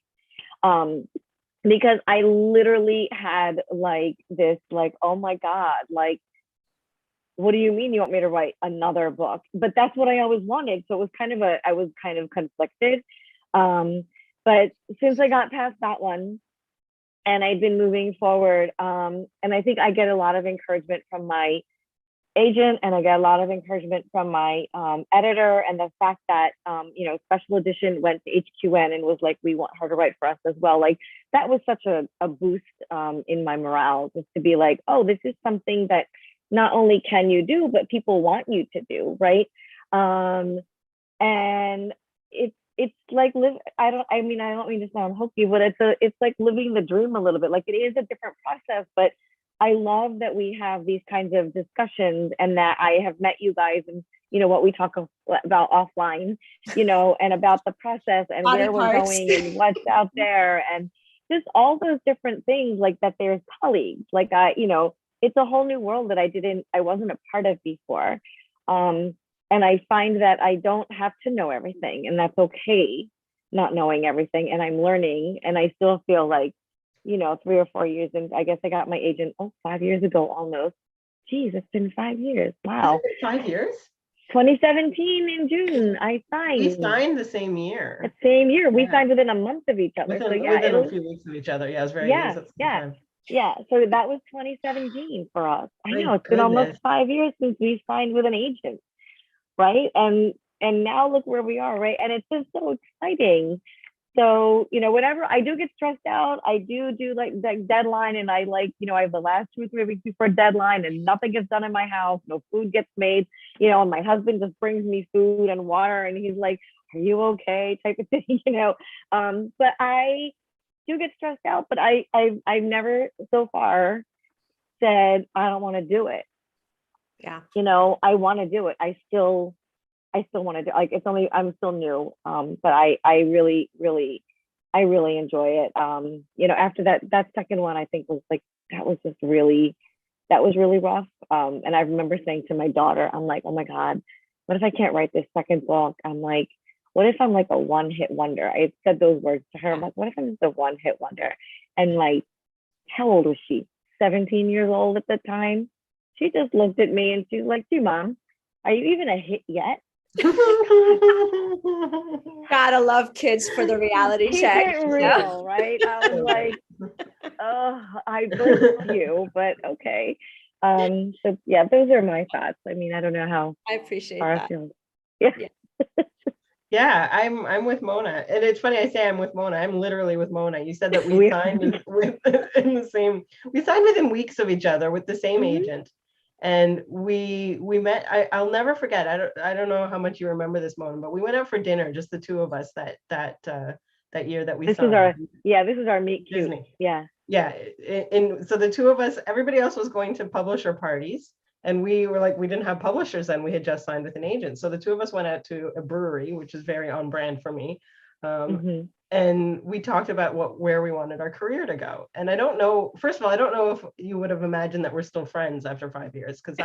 Because I literally had like this, like, oh my God, like, what do you mean you want me to write another book? But that's what I always wanted. So it was I was kind of conflicted. But since I got past that one and I've been moving forward, and I think I get a lot of encouragement from my agent, and I get a lot of encouragement from my editor, and the fact that Special Edition went to HQN and was like, we want her to write for us as well. Like, that was such a boost in my morale, just to be like, oh, this is something that not only can you do, but people want you to do, right? And it's like I don't mean to sound hokey, but it's like living the dream a little bit. Like, it is a different process, but I love that we have these kinds of discussions, and that I have met you guys, and what we talk about offline, and about the process and Body where we're parts. going and what's out there, and just all those different things, like that there's colleagues, like it's a whole new world that I wasn't a part of before. And I find that I don't have to know everything, and that's okay, not knowing everything. And I'm learning, and I still feel like, 3 or 4 years. And I guess I got my agent 5 years ago almost. Geez, it's been 5 years. Wow. 5 years? 2017 in June, I signed. We signed the same year. The same year. We Yeah. signed within a month of each other. Within a few weeks of each other. Yeah, it was very Yeah, it was yeah. time. Yeah, so that was 2017 for us. I My know it's been almost goodness. 5 years since we signed with an agent, right? And now look where we are, right? And it's just so exciting. So, whenever I do get stressed out, I do like deadline, and I I have the last 2 or 3 weeks before deadline, and nothing gets done in my house, no food gets made, and my husband just brings me food and water, and he's like, are you okay? Type of thing, But I do get stressed out, but I've never so far said I don't want to do it. Yeah. I want to do it. I still want to do, like, I'm still new. But I really enjoy it. After that second one, I think was like, that was really rough. And I remember saying to my daughter, I'm like, oh my God, what if I can't write this second book? I'm like, what if I'm like a one-hit wonder? I said those words to her. I'm like, what if I'm just a one-hit wonder? And like, how old was she? 17 years old at the time. She just looked at me and she's like, "Gee, Mom, are you even a hit yet?" Gotta love kids for the reality Keep check. it real, right? I was like, oh, I believe you, but okay. So yeah, those are my thoughts. I mean, I don't know how I appreciate Farah that. feels. Yeah. Yeah, I'm with Mona. And it's funny I say I'm with Mona. I'm literally with Mona. You said that we We- signed with in the same, we signed within weeks of each other with the same Mhm. agent. And we met, I'll never forget. I don't know how much you remember this, Mona, but we went out for dinner, just the two of us that year that we This is signed. this is our meet cute. Disney. Yeah. Yeah, and so the two of us, everybody else was going to publisher parties, and we were like, we didn't have publishers then, we had just signed with an agent. So the two of us went out to a brewery, which is very on brand for me. Mhm. And we talked about where we wanted our career to go. And I don't know, first of all, I don't know if you would have imagined that we're still friends after 5 years, because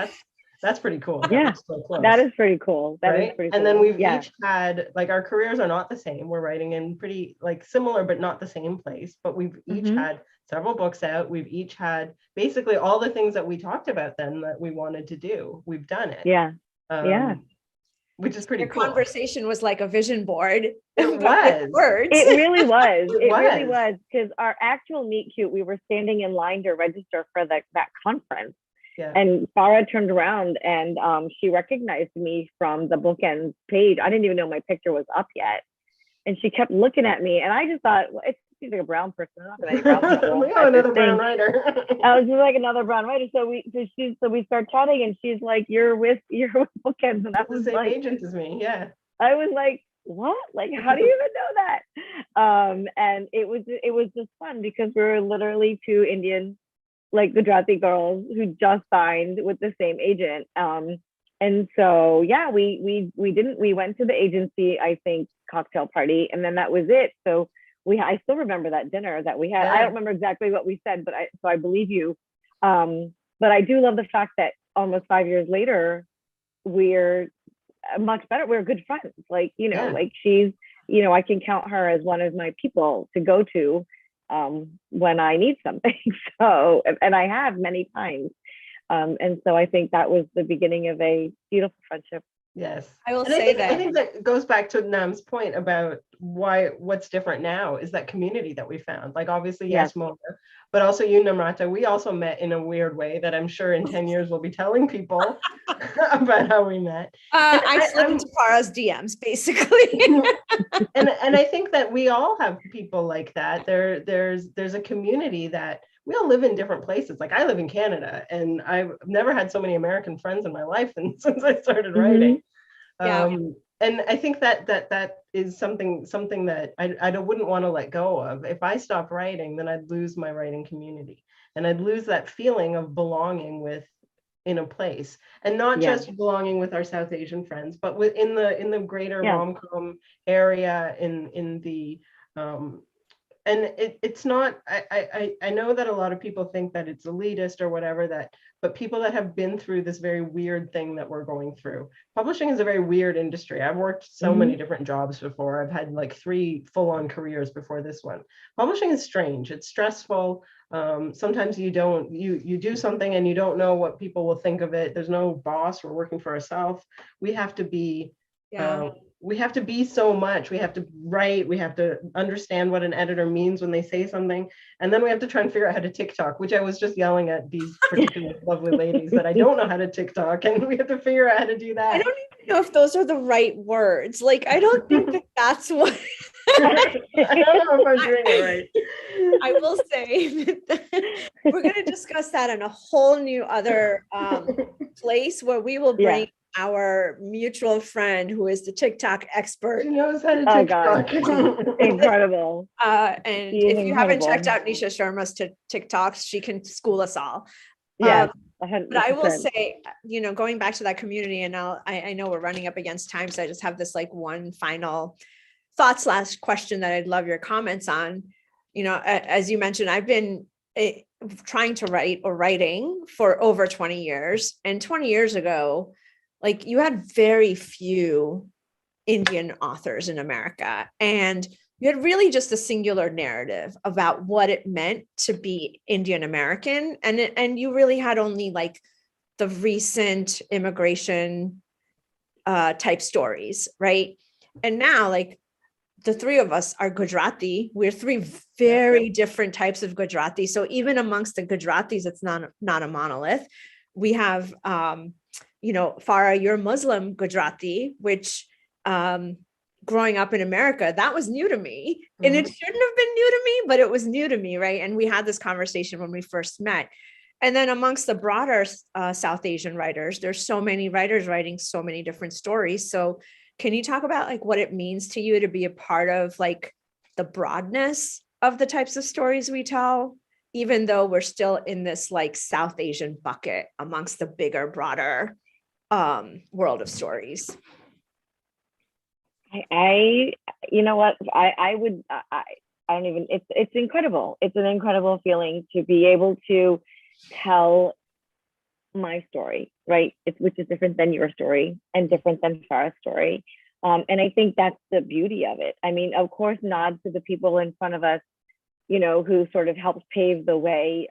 that's pretty cool. that Yeah, we're so close. That is pretty cool. That is Right. pretty And then cool. we've Yeah. each had, like, our careers are not the same. We're writing in pretty like similar, but not the same place. But we've each Mhm. had several books out. We've each had basically all the things that we talked about then that we wanted to do. We've done it. Yeah. Yeah. Which is pretty Your cool. conversation was like a vision board. It but with was. words. It really was. It It really was. was, because our actual meet cute, we were standing in line to register for that conference. Yeah. And Farah turned around and she recognized me from the bookends page. I didn't even know my picture was up yet. And she kept looking at me. And I just thought, well, she's like a brown person. I'm not gonna brown people We at got this another brown thing. writer. I was just like another brown writer. So we start chatting and she's like, you're with bookends. And I The was same like, agent as me. Yeah. I was like, what? Like, how do you even know that? And it was just fun because we were literally two Indian, like Gujarati girls who just signed with the same agent. And so yeah, we went to the agency, I think, cocktail party, and then that was it. So I still remember that dinner that we had. Yeah. I don't remember exactly what we said, but I believe you. But I do love the fact that almost 5 years later, we're much better. We're good friends. Like, Yeah. like she's, I can count her as one of my people to go to when I need something. So, and I have many times. And so I think that was the beginning of a beautiful friendship. Yes. I will And say I think that goes back to Nam's point about what's different now is that community that we found. Like, obviously, yes, Mona, but also you, Namrata, we also met in a weird way that I'm sure in 10 years we'll be telling people about how we met. I slid into Farah's DMs, basically. and I think that we all have people like that. There's a community that we all live in different places. Like, I live in Canada, and I've never had so many American friends in my life since I started writing. Yeah. And I think that is something that I wouldn't want to let go of. If I stopped writing, then I'd lose my writing community, and I'd lose that feeling of belonging in a place, and not just belonging with our South Asian friends, but within the greater rom-com area, in the and it's not, I know that a lot of people think that it's elitist or whatever, but people that have been through this very weird thing that we're going through. Publishing is a very weird industry. I've worked so many different jobs before. I've had like 3 full-on careers before this one. Publishing is strange. It's stressful. Sometimes you do something and you don't know what people will think of it. There's no boss. We're working for ourselves. We have to be we have to be so much. We have to write. We have to understand what an editor means when they say something. And then we have to try and figure out how to TikTok, which I was just yelling at these particular lovely ladies that I don't know how to TikTok. And we have to figure out how to do that. I don't even know if those are the right words. Like, I don't think that's what. I don't know if I'm doing it right. I will say we're going to discuss that in a whole new other place where we will bring our mutual friend who is the TikTok expert. She knows how to TikTok. TikTok. Incredible. And if you haven't checked out Nisha Sharma's TikToks, she can school us all. Yeah. But I will say, going back to that community, and I know we're running up against time, so I just have this like one final thought / question that I'd love your comments on. As you mentioned, I've been trying to writing for over 20 years. And 20 years ago, like, you had very few Indian authors in America, and you had really just a singular narrative about what it meant to be Indian American. And you really had only like the recent immigration type stories, right? And now, like, the 3 of us are Gujarati. We're 3 very different types of Gujarati. So even amongst the Gujaratis, it's not a monolith. We have, Farah, you're Muslim Gujarati, which growing up in America, that was new to me. And it shouldn't have been new to me, but it was new to me, right? And we had this conversation when we first met. And then amongst the broader South Asian writers, there's so many writers writing so many different stories. So can you talk about like what it means to you to be a part of like the broadness of the types of stories we tell, even though we're still in this like South Asian bucket amongst the bigger, broader world of stories? I you know what, I would, I don't even, it's incredible. It's an incredible feeling to be able to tell my story, right? Which is different than your story and different than Farah's story. And I think that's the beauty of it. I mean, of course, nods to the people in front of us, you know, who sort of helped pave the way.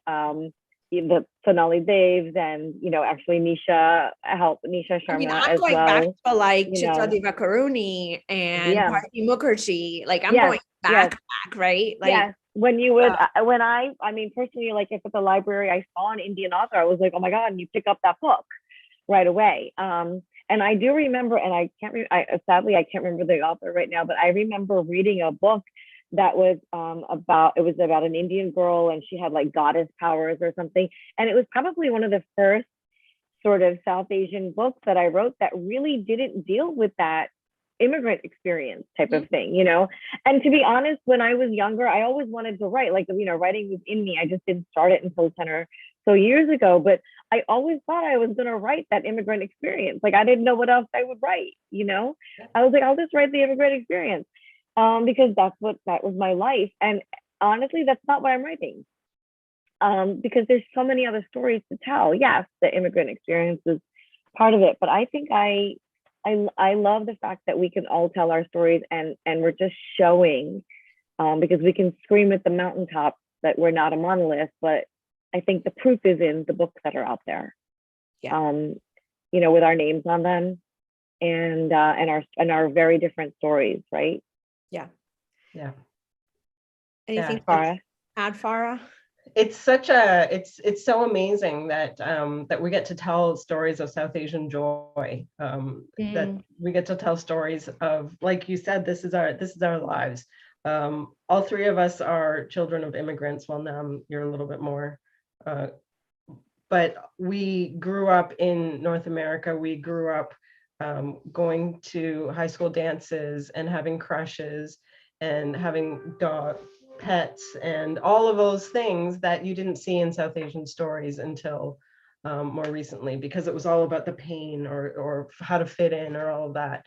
The Sonali Devs and, you know, actually Nisha Sharma I mean, I'm as going back well. to like you know. Chitra Divakaruni and Yeah. Bharati Mukherjee. Like I'm Yes, going back, right? Like, Yes. When you would, when I mean, personally, like if at the library I saw an Indian author, I was like, oh my God, and you pick up that book right away. And I do remember, and I can't, sadly, I can't remember the author right now, but I remember reading a book that was it was about an Indian girl and she had like goddess powers or something. And it was probably one of the first sort of South Asian books that I wrote that really didn't deal with that immigrant experience type of thing, you know. And to be honest, when I was younger, I always wanted to write, like, you know, writing was in me. I just didn't start it until 10 or so years ago, but I always thought I was going to write that immigrant experience. Like I didn't know what else I would write, you know. I was like, I'll just write the immigrant experience, because that was my life. And honestly, that's not what I'm writing, because there's so many other stories to tell. Yes, the immigrant experience is part of it, but I think I love the fact that we can all tell our stories, and we're just showing, because we can scream at the mountaintops that we're not a monolith, but I think the proof is in the books that are out there. Yeah. You know, with our names on them, and our very different stories, right? yeah. Yeah. Anything Farah? to add, Farah? It's so amazing that that we get to tell stories of South Asian joy, that we get to tell stories of, like you said, this is our lives. All three of us are children of immigrants. Well, now you're a little bit more, but we grew up in North America. We grew up going to high school dances and having crushes and having pets and all of those things that you didn't see in South Asian stories until more recently, because it was all about the pain or how to fit in or all of that.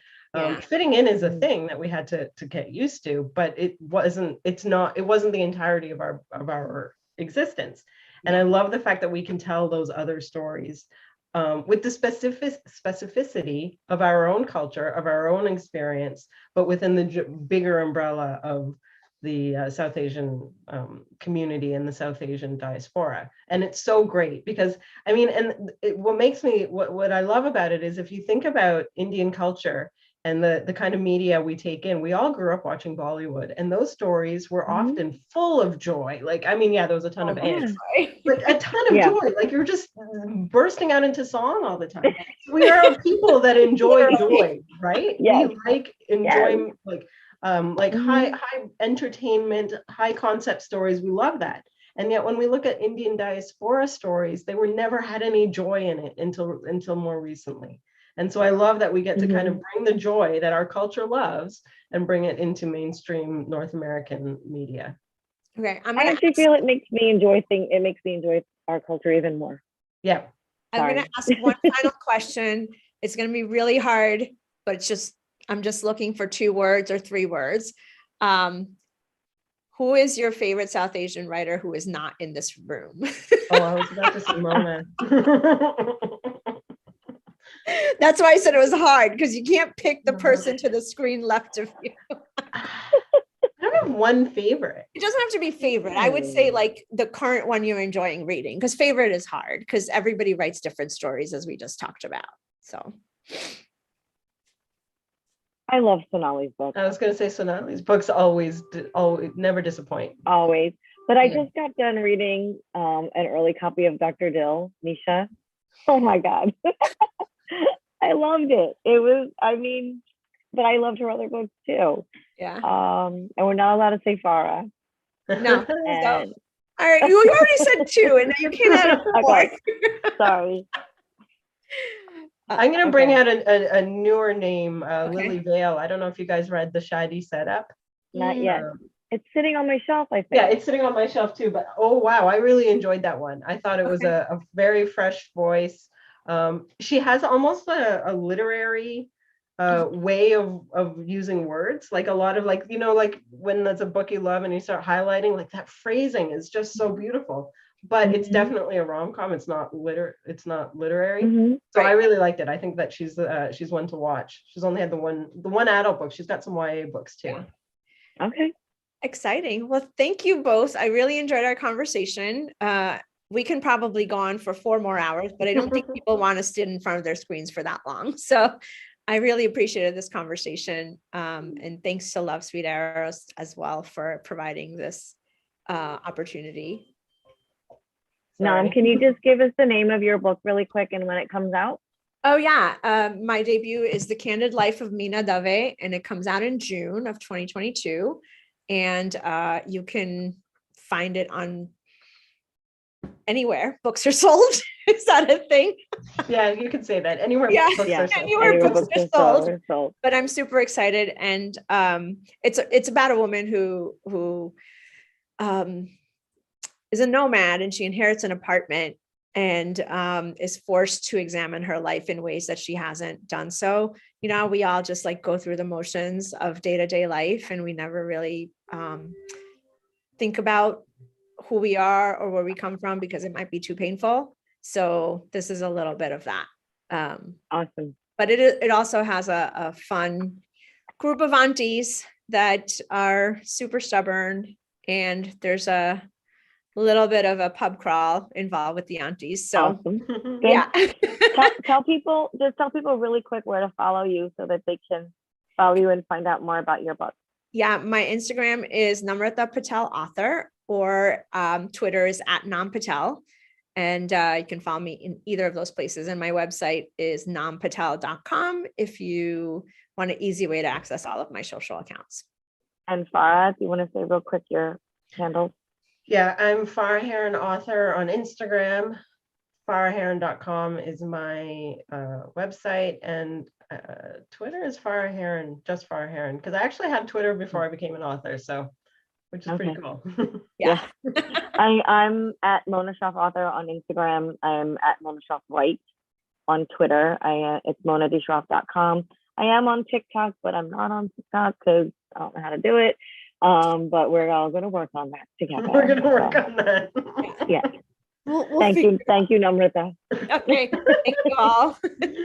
Fitting in is a thing that we had to get used to, but it wasn't the entirety of our existence. And I love the fact that we can tell those other stories with the specificity of our own culture, of our own experience, but within the bigger umbrella of the South Asian community and the South Asian diaspora. And it's so great because, I mean, and what I love about it is, if you think about Indian culture and the kind of media we take in, we all grew up watching Bollywood, and those stories were often full of joy. Like, I mean, yeah, there was a ton of angst, but a ton of joy. Like, you're just bursting out into song all the time. We are people that enjoy joy, right? Yes. We like enjoying, like high entertainment, high concept stories. We love that. And yet when we look at Indian diaspora stories, they were never had any joy in it until more recently. And so I love that we get to kind of bring the joy that our culture loves and bring it into mainstream North American media. Okay, I actually feel it makes me enjoy our culture even more. Yeah. I'm going to ask one final question. It's going to be really hard, but I'm just looking for 2 words or 3 words. Who is your favorite South Asian writer who is not in this room? Oh, I was about to say Mona. That's why I said it was hard, because you can't pick the person to the screen left of you. I don't have one favorite. It doesn't have to be favorite. I would say like the current one you're enjoying reading, because favorite is hard because everybody writes different stories, as we just talked about. So I love Sonali's book. I was going to say Sonali's books always never disappoint. Always. But I just got done reading an early copy of Dr. Dill, Nisha. Oh my God. I loved it. It was, I mean, but I loved her other books too. Yeah. And we're not allowed to say Farah. No. So, And all right. You already said two, and you can't add a fourth. Okay. Sorry. I'm going to bring Okay. out a newer name, Okay. Lily Vale. I don't know if you guys read The Shady Setup. Not yet. Um, It's sitting on my shelf, I think. Yeah, it's sitting on my shelf too, but oh wow, I really enjoyed that one. I thought it was Okay. a very fresh voice. She has almost a literary way of using words, like a lot of like, you know, like when there's a book you love and you start highlighting, like that phrasing is just so beautiful. But it's Mhm. definitely a rom-com. It's not literary. Mhm. So I Right. really liked it. I think that she's one to watch. She's only had the one adult book. She's got some YA books too. Yeah. Okay. Exciting. Well, thank you both. I really enjoyed our conversation. We can probably go on for 4 more hours, but I don't think people want to sit in front of their screens for that long. So I really appreciated this conversation. And thanks to Love Sweet Arrows as well for providing this opportunity. Nam, Sorry. can you just give us the name of your book really quick and when it comes out? Oh yeah, my debut is The Candid Life of Mina Dave, and it comes out in June of 2022. And you can find it on anywhere books are sold. Is that a thing? Yeah, you can say that anywhere. Yeah. Books Yeah. are sold. Anywhere books are sold. are sold. But I'm super excited, and it's about a woman who is a nomad, and she inherits an apartment and is forced to examine her life in ways that she hasn't done so. You know, we all just like go through the motions of day-to-day life, and we never really think about who we are or where we come from because it might be too painful. So this is a little bit of that. Awesome. But it also has a fun group of aunties that are super stubborn, and there's a little bit of a pub crawl involved with the aunties. So Awesome. Good. yeah. tell people really quick where to follow you so that they can follow you and find out more about your book. Yeah, my Instagram is Namrata Patel Author, or Twitter is @NamPatel. And you can follow me in either of those places. And my website is nampatel.com if you want an easy way to access all of my social accounts. And Farah, do you want to say real quick your handles? Yeah, I'm Farah Heron Author on Instagram. FarahHeron.com is my website, and Twitter is Farah Heron, just Farah Heron, because I actually had Twitter before I became an author, so which is pretty Okay. cool. Yeah. I'm at Mona Schaff Author on Instagram. I'm at Mona Schaff Write on Twitter. It's monadeschaff.com. I am on TikTok, but I'm not on TikTok because I don't know how to do it. But we're all going to work on that together. We're gonna work on that. Yeah. We'll Thank you, Namrata. Okay. Thank you all.